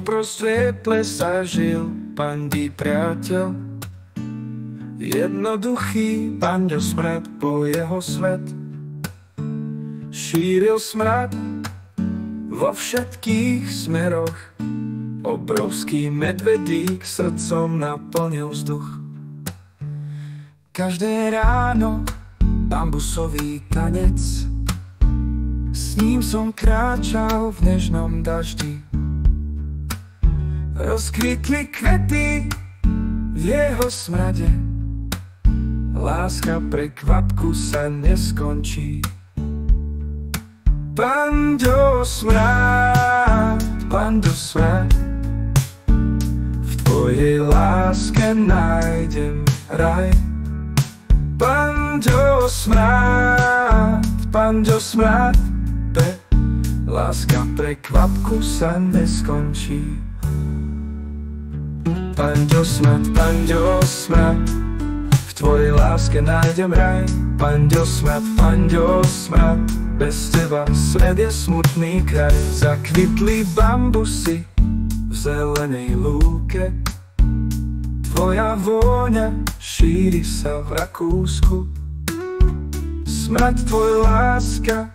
uprostred lesa žil Pandi priateľ. Jednoduchý Panďo smrad bol jeho svet. Šíril smrad vo všetkých smeroch. Obrovský medvedík srdcom naplnil vzduch. Každé ráno bambusový tanec, s ním som kráčal v nežnom daždi. Rozkvitli kvety v jeho smrade, láska pre kvapku sa neskončí. Panďo smrad, v tvojej láske nájdem raj. Panďo smrad, láska pre kvapku sa neskončí. Panďo smrad, v tvojej láske nájdem raj. Panďo smrad, bez teba svet je smutný kraj. Zakvitli bambusy v zelenej lúke, tvoja vôňa šíri sa v Rakúsku. Smrad tvoj láska,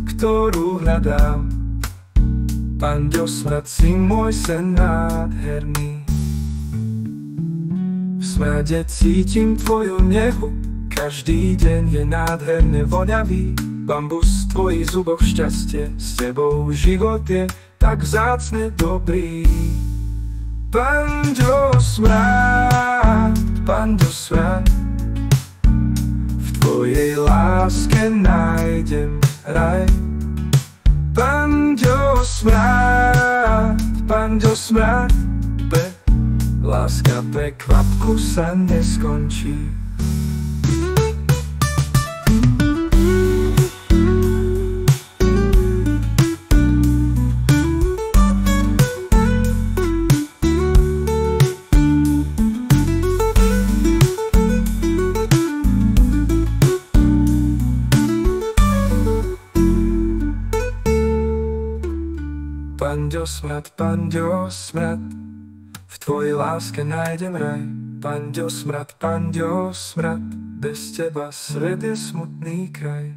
ktorú hľadám. Panďo smrad, si môj sen nádherný. V smrade cítim tvoju nehu, každý deň je nádherne voňavý. Bambus v tvojich zuboch šťastie, s tebou život je tak vzácne dobrý. Panďo smrad, v tvojej láske nájdem raj. Panďo smrad, láska pre kvapku sa neskončí. Panďo smrad, v tvojej láske nájdem raj. Panďo smrad, bez teba svet je smutný kraj.